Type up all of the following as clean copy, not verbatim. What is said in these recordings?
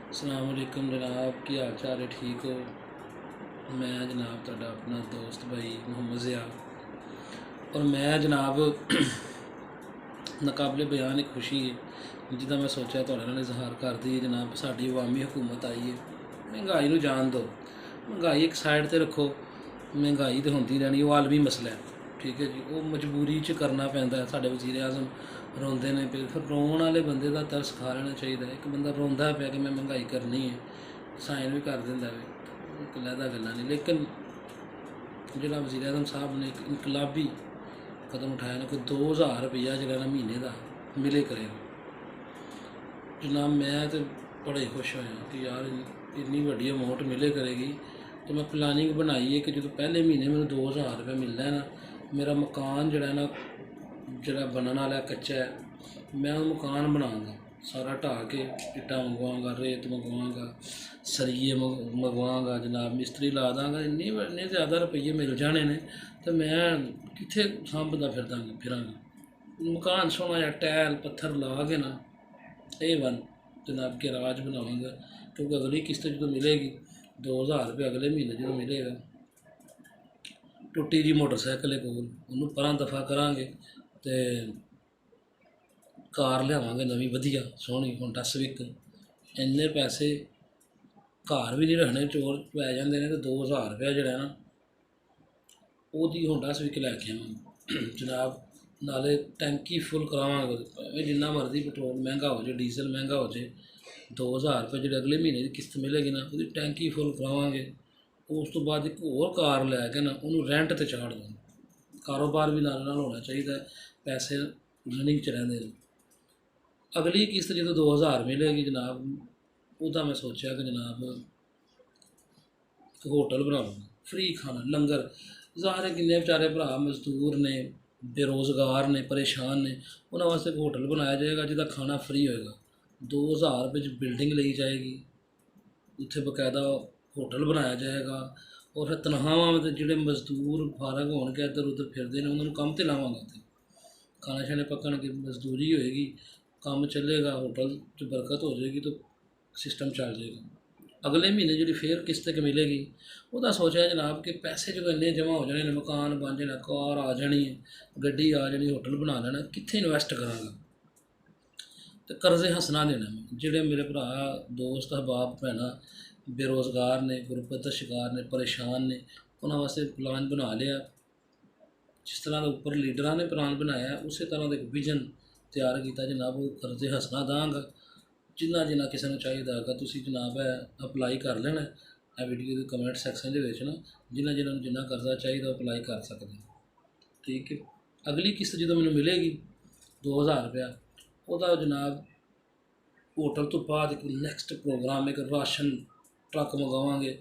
अस्सलाम वालेकुम जनाब, की हाल चाल है? ठीक हो? मैं जनाब तुहाडा अपना दोस्त भाई मोहम्मद ज़िया और मैं जनाब नाकाबिले बयान एक खुशी है जिदा मैं सोचा तुहाडे नाल इजहार कर दी जनाब। साडी अवामी हुकूमत आई है, महंगाई नूं जान दो। महंगाई एक साइड ते रखो, महंगाई तो होंदी रहनी, वो आलमी मसला है। ठीक है जी, वो मजबूरी च करना पैंदा है। साडे वज़ीर आज़म रोंदे ने पे, फिर रोन वाले बंदे दा तरस खा लेना चाहिए। एक बंदा रोंदा पिया कि मैं महंगाई करनी है, साइन भी कर दिंदा वे, इक लैदा गल्लां नहीं। लेकिन जिहड़ा वज़ीर आज़म साहब ने एक इनकलाबी कदम उठाया ना, कोई 2000 रुपया जिहड़ा ना महीने दा मिले करेगा जनाब। मैं तो बड़ा ही खुश होया कि यार इन्नी वड्डी अमाउंट मिले करेगी। तो मैं प्लानिंग बनाई है कि जो पहले महीने मैंने 2000 रुपया मिलना है ना, मेरा मकान जड़ा ना जड़ा बनने वाला कच्चा है, मैं वो मकान बनाऊंगा सारा ढाह के, इट्टा मंगवाऊंगा, रेत मंगवाऊंगा, सरिये मंगवाऊंगा जनाब, मिस्त्री ला दांगा। इन्ने ज़्यादा रुपये मिल जाने ने तो मैं कित्थे सांभदा फिरांगा। मकान सोहना या टैल पत्थर ला के ना A1 जनाब के राज बनावांगा, क्योंकि अगली किस्त जो मिलेगी 2000 रुपये अगले महीने जो मिलेगा। टुट्टी जी मोटरसाइकिल है कोल, उन्होंने परां दफा करांगे तो कार लियावांगे नवीं वधिया सोहनी होंडा स्विक। इन्ने पैसे घर भी नहीं रखने, चोर पै जाते हैं। तो 2000 रुपया जड़ा ना ओहदी होंडा स्विक लैके आवांगे जनाब। नाले टैंकी फुल करावांगे, भावें जिन्ना मर्जी पेट्रोल महंगा हो जाए, डीजल महंगा हो जाए, 2000 रुपये जो अगले महीने की किस्त मिलेगी ना, वो टैंकी फुल करावांगे। उस तो बाद एक होर कार लैके ना उन्होंने रेंट ते चाढ़ देंगे। कारोबार भी नाल नाल होना चाहिए, पैसे रनिंग च रहिंदे ने। अगली किस्त जो 2000 मिलेगी जनाब, ਉਹਦਾ मैं सोचा कि जनाब होटल बनाऊंगा, फ्री खाना लंगर। ज़ाहिर है किन्ने बेचारे भरा मजदूर ने, बेरोज़गार ने, परेशान ने, उन्होंने वास्ते एक होटल बनाया जाएगा जिसका खाना फ्री होएगा। 2000 रुपये च बिल्डिंग ली जाएगी, उत्थे बकायदा होटल बनाया जाएगा। और फिर तनखावां ते जेह्ड़े मजदूर फारग होणगे इधर उधर फिरदे ने, उन्होंने कम ते लावांगा उत्थे, खाने शाने पक्कणगे, मजदूरी होएगी, काम चलेगा, होटल च बरकत हो जाएगी तो सिस्टम चल जाएगा। अगले महीने जी फिर किस्त एक मिलेगी, वह सोचा है जनाब कि पैसे जो इन्ने जमा हो जाने, मकान बन जाना, कार आ जानी है, गड्डी आ जानी, होटल बना लेना, कित्थे इन्वैस्ट करांगा। तो कर्जे हसना देना मैं, जेह्ड़े मेरे भरा दोस्त अहबाब भैनां बेरोज़गार ने, गुरबत का शिकार ने, परेशान ने, उन्होंने वास्ते प्लान बना लिया। जिस तरह का उपर लीडर ने प्लान बनाया, उस तरह का एक विजन तैयार किया जनाब। वो कर्जे हसना दाँगा, जिन्ना जिन्ना किसी को चाहिए होगा तुसी जनाब है अपलाई कर लेना है वीडियो के कमेंट सैक्शन के ना, जिन्ना जिन्ना जिन्ना कर्जा चाहिए अपलाई कर सकते हैं। ठीक है, अगली किस्त जो मैंने मिलेगी 2000 रुपया, वह जनाब होटल तो बाद एक नैक्सट प्रोग्राम एक राशन ट्रक मंगवावांगे।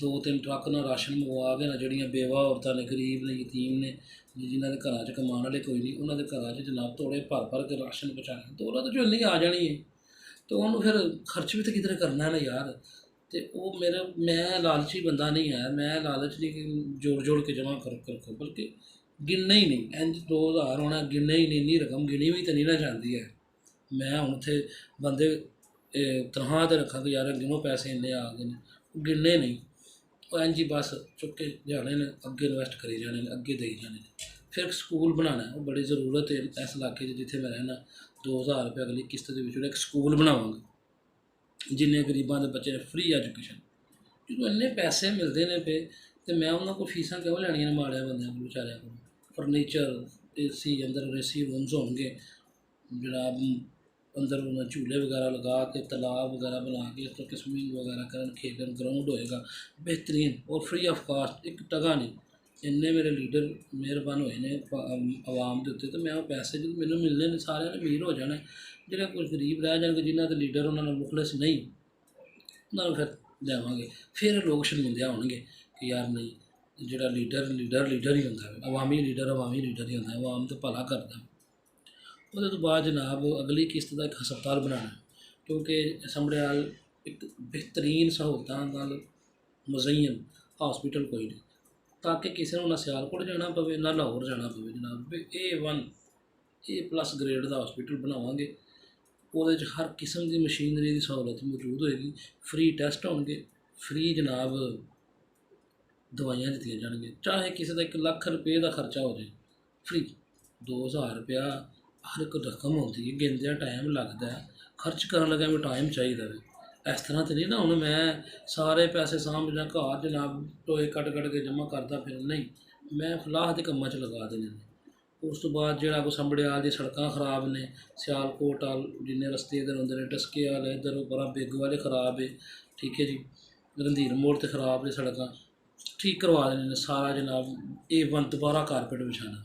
2-3 ट्रक ना राशन मंगवा के ना, जड़ियाँ बेवा औरतां ने, गरीब ने, यतीम ने, जिन्होंने घरों च कमाने वाले कोई नहीं, उन्होंने घरों च जनाब थोड़े भर के राशन पहुँचाने। तो उन्होंने तो झोली आ जानी है, तो उन्होंने फिर खर्च भी तो किधर करना है ना यार। तो वो मेरा, मैं लालची बंदा नहीं है, मैं लालच नहीं कि जोड़ जोड़ के जमा कर रखो, बल्कि गिनना ही नहीं। इंज 2000 होना, गिनना ही नहीं, इन्नी रकम गिनी भी तो नहीं ना जाती है। मैं हूँ उत्थे बंदे तनख्वाह ते रखा कि यार गिनो पैसे इन्ने आ गए, गिनने नहीं। वो इंज ही बस चुक के जाने ने, अग्गे इन्वैस्ट करी जाने ने, अग्गे देई जाने ने। फिर स्कूल बनाना है, वो बड़ी ज़रूरत है इस इलाके जिथे मैं रहना। 2000 रुपये अगली किस्त के एक स्कूल बनावांगा, जिन्ने गरीबों के बच्चे ने फ्री एजुकेशन। जो इन्ने पैसे मिलते हैं पे, तो मैं उन्होंने को फीसा क्यों लैनिया ने माड़े बंद को बेचारे को। फर्नीचर AC अंदर AC रूम्स होंगे जनाब, अंदर उन्हें झूले वगैरह लगा के, तालाब वगैरह बना के, इस तरह स्विमिंग वगैरह कर खेलन, ग्राउंड होएगा बेहतरीन और फ्री ऑफ कास्ट, एक टका नहीं। इन्ने मेरे लीडर मेहरबान होए ने आवाम के उत्ते, तो मैं वो पैसे जो मैंने मिलने ने सारे ने अमीर हो जाना। जो कुछ गरीब रह जाएंगे, जिन्हों के लीडर उन्होंने मुखलिस नहीं, उन्होंने फिर देवांगे। फिर लोग शर्मिंदे होणगे कि यार नहीं, जो लीडर ही होंदा है, अवामी लीडर ही होंदा है, अवाम तो भला करता। ਉਹਦੇ ਤੋਂ ਬਾਅਦ जनाब अगली किस्त का एक हस्पताल बनाना, क्योंकि संभड़ियाल एक बेहतरीन सहूलतां नाल मुज़य्यन हॉस्पिटल कोई नहीं, ताकि किसी को ना सियालकोट जाना पवे ना लाहौर जाना पवे जनाब। A1 A+ ग्रेड का हॉस्पिटल बनावांगे, ਉਹਦੇ 'ਚ ਹਰ ਕਿਸਮ ਦੀ ਮਸ਼ੀਨਰੀ ਦੀ ਸਹੂਲਤ ਮੌਜੂਦ ਹੋਏਗੀ। ਫ੍ਰੀ ਟੈਸਟ ਹੋਣਗੇ, ਫ੍ਰੀ ਜਨਾਬ ਦਵਾਈਆਂ ਦਿੱਤੀਆਂ ਜਾਣਗੀਆਂ। ਚਾਹੇ ਕਿਸੇ ਦਾ 1 ਲੱਖ ਰੁਪਏ ਦਾ ਖਰਚਾ ਹੋ ਜਾਏ, ਫ੍ਰੀ। 2000 ਰੁਪਇਆ ਹਰ ਇੱਕ ਰਕਮ ਹੁੰਦੀ ਹੈ, ਗਿਣਦਿਆਂ ਟਾਈਮ ਲੱਗਦਾ ਹੈ, ਖਰਚ ਕਰਨ ਲੱਗਾ ਵੀ ਟਾਈਮ ਚਾਹੀਦਾ ਵੇ। ਇਸ ਤਰ੍ਹਾਂ ਤਾਂ ਨਹੀਂ ਨਾ ਹੁਣ ਮੈਂ ਸਾਰੇ ਪੈਸੇ ਸਾਂਭ ਜਾਂ ਘਰ ਜਨਾਬ ਟੋਏ ਕੱਢ ਕੇ ਜਮ੍ਹਾਂ ਕਰਦਾ ਫਿਰ, ਨਹੀਂ, ਮੈਂ ਫਲਾਹ ਦੇ ਕੰਮਾਂ 'ਚ ਲਗਾ ਦੇਣੇ ਨੇ। ਉਸ ਤੋਂ ਬਾਅਦ ਜਿਹੜਾ ਕੋਈ ਸੰਭੜਿਆਲ ਦੀ ਸੜਕਾਂ ਖਰਾਬ ਨੇ, ਸਿਆਲਕੋਟ ਵਾਲ ਜਿੰਨੇ ਰਸਤੇ ਇੱਧਰ ਹੁੰਦੇ ਨੇ, ਟਸਕੇ ਵਾਲੇ ਇੱਧਰ ਬੜਾ ਬਿੱਗ ਵਾਲੇ ਖਰਾਬ ਹੈ, ਠੀਕ ਹੈ ਜੀ, ਰਣਧੀਰ ਮੋੜ 'ਤੇ ਖਰਾਬ ਨੇ ਸੜਕਾਂ, ਠੀਕ ਕਰਵਾ ਦੇਣੇ ਨੇ ਸਾਰਾ ਜਨਾਬ। A1 ਦੁਬਾਰਾ ਕਾਰਪੇਟ ਵਿਛਾਣਾ,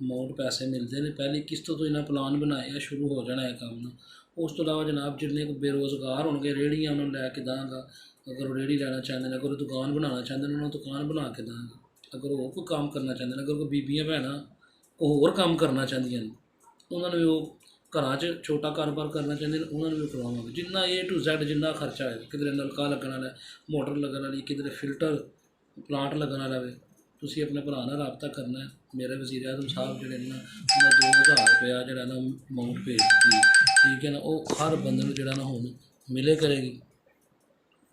ਅਮਾਊਂਟ ਪੈਸੇ ਮਿਲਦੇ ਨੇ। ਪਹਿਲੀ ਕਿਸ਼ਤ ਤੋਂ ਇਹਨਾਂ ਪਲਾਨ ਬਣਾਏ ਆ, ਸ਼ੁਰੂ ਹੋ ਜਾਣਾ ਇਹ ਕੰਮ। ਉਸ ਤੋਂ ਇਲਾਵਾ ਜਨਾਬ ਜਿੰਨੇ ਕੁ ਬੇਰੁਜ਼ਗਾਰ ਹੋਣਗੇ, ਰੇਹੜੀਆਂ ਉਹਨਾਂ ਨੂੰ ਲੈ ਕੇ ਦਾਂਗਾ। ਅਗਰ ਉਹ ਰੇਹੜੀ ਲੈਣਾ ਚਾਹੁੰਦੇ ਨੇ, ਅਗਰ ਉਹ ਦੁਕਾਨ ਬਣਾਉਣਾ ਚਾਹੁੰਦੇ ਨੇ, ਉਹਨਾਂ ਨੂੰ ਦੁਕਾਨ ਬਣਾ ਕੇ ਦਾਂਗਾ। ਅਗਰ ਉਹ ਕੋਈ ਕੰਮ ਕਰਨਾ ਚਾਹੁੰਦੇ ਨੇ, ਅਗਰ ਕੋਈ ਬੀਬੀਆਂ ਭੈਣਾਂ ਉਹ ਹੋਰ ਕੰਮ ਕਰਨਾ ਚਾਹੁੰਦੀਆਂ ਨੇ, ਉਹਨਾਂ ਨੂੰ ਵੀ ਉਹ ਘਰਾਂ 'ਚ ਛੋਟਾ ਕਾਰੋਬਾਰ ਕਰਨਾ ਚਾਹੁੰਦੇ ਨੇ, ਉਹਨਾਂ ਨੂੰ ਵੀ ਕਰਵਾਵਾਂਗੇ। ਜਿੰਨਾ A to Z ਜਿੰਨਾ ਖਰਚਾ ਹੈ, ਕਿਧਰੇ ਨਲਕਾ ਲੱਗਣ ਵਾਲਾ, ਮੋਟਰ ਲੱਗਣ ਵਾਲੀ, ਕਿਧਰੇ ਫਿਲਟਰ ਪਲਾਂਟ ਲੱਗਣ ਵਾਲਾ ਵੇ, ਤੁਸੀਂ ਆਪਣੇ ਭਰਾ ਨਾਲ ਰਾਬਤਾ ਕਰਨਾ ਹੈ। ਮੇਰੇ ਵਜ਼ੀਰ ਆਜ਼ਮ ਸਾਹਿਬ ਜਿਹੜੇ ਨੇ ਨਾ, ਉਹਨਾਂ 2000 ਰੁਪਇਆ ਜਿਹੜਾ ਨਾ ਅਮਾਊਂਟ ਭੇਜ ਦਿੱਤੀ, ਠੀਕ ਹੈ ਨਾ। ਉਹ ਹਰ ਬੰਦੇ ਨੂੰ ਜਿਹੜਾ ਨਾ ਹੁਣ ਮਿਲੇ ਕਰੇਗੀ,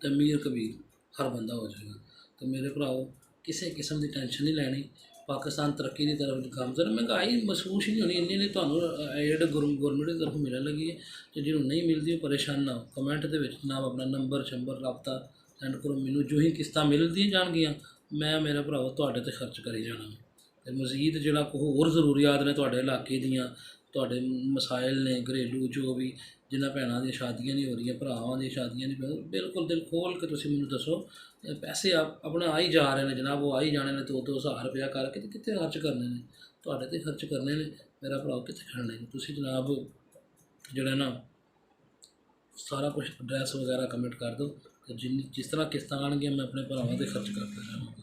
ਅਤੇ ਅਮੀਰ ਕਬੀਰ ਹਰ ਬੰਦਾ ਹੋ ਜਾਏਗਾ। ਅਤੇ ਮੇਰੇ ਭਰਾਓ, ਕਿਸੇ ਕਿਸਮ ਦੀ ਟੈਨਸ਼ਨ ਨਹੀਂ ਲੈਣੀ। ਪਾਕਿਸਤਾਨ ਤਰੱਕੀ ਦੀ ਤਰਫ ਗਾਮਜ਼ਨ। ਮਹਿੰਗਾਈ ਮਹਿਸੂਸ ਹੀ ਨਹੀਂ ਹੋਣੀ, ਇੰਨੀ ਤੁਹਾਨੂੰ ਏਡ ਗੌਰਮੈਂਟ ਦੀ ਤਰਫ ਮਿਲਣ ਲੱਗੀ ਹੈ। ਅਤੇ ਜਿਹਨੂੰ ਨਹੀਂ ਮਿਲਦੀ ਉਹ ਪਰੇਸ਼ਾਨ ਨਾ ਹੋ। ਕਮੈਂਟ ਦੇ ਵਿੱਚ ਜਨਾਬ ਆਪਣਾ ਨੰਬਰ ਸ਼ੰਬਰ ਰਾਬਤਾ ਸੈਂਡ ਕਰੋ ਮੈਨੂੰ। ਜੋ ਹੀ ਕਿਸ਼ਤਾਂ ਮਿਲਦੀਆਂ ਜਾਣਗੀਆਂ, ਮੈਂ ਮੇਰੇ ਭਰਾਓ ਤੁਹਾਡੇ 'ਤੇ ਖਰਚ ਕਰੀ ਜਾਣਾ। ਅਤੇ ਮਜ਼ੀਦ ਜਿਹੜਾ ਕੋਈ ਹੋਰ ਜ਼ਰੂਰੀਆਤ ਨੇ ਤੁਹਾਡੇ ਇਲਾਕੇ ਦੀਆਂ, ਤੁਹਾਡੇ ਮਸਾਇਲ ਨੇ ਘਰੇਲੂ, ਜੋ ਵੀ ਜਿਨ੍ਹਾਂ ਭੈਣਾਂ ਦੀਆਂ ਸ਼ਾਦੀਆਂ ਨਹੀਂ ਹੋ ਰਹੀਆਂ, ਭਰਾਵਾਂ ਦੀਆਂ ਸ਼ਾਦੀਆਂ ਨਹੀਂ ਹੋ, ਬਿਲਕੁਲ ਦਿਲ ਖੋਲ੍ਹ ਕੇ ਤੁਸੀਂ ਮੈਨੂੰ ਦੱਸੋ। ਪੈਸੇ ਆਪਣਾ ਆ ਹੀ ਜਾ ਰਹੇ ਨੇ ਜਨਾਬ, ਉਹ ਆ ਹੀ ਜਾਣੇ ਨੇ 2-2 ਹਜ਼ਾਰ ਰੁਪਇਆ ਕਰਕੇ, ਅਤੇ ਕਿੱਥੇ ਖਰਚ ਕਰਨੇ ਨੇ? ਤੁਹਾਡੇ 'ਤੇ ਖਰਚ ਕਰਨੇ ਨੇ ਮੇਰਾ ਭਰਾ, ਕਿੱਥੇ ਖੜਨੇ ਨੇ? ਤੁਸੀਂ ਜਨਾਬ ਜਿਹੜਾ ਨਾ ਸਾਰਾ ਕੁਛ ਐਡਰੈਸ ਵਗੈਰਾ ਕਮੈਂਟ ਕਰ ਦਿਓ, ਅਤੇ ਜਿਸ ਤਰ੍ਹਾਂ ਕਿਸ਼ਤਾਂ ਆਉਣਗੀਆਂ ਮੈਂ ਆਪਣੇ ਭਰਾਵਾਂ 'ਤੇ ਖਰਚ ਕਰਦਾ ਜਾਵਾਂਗਾ।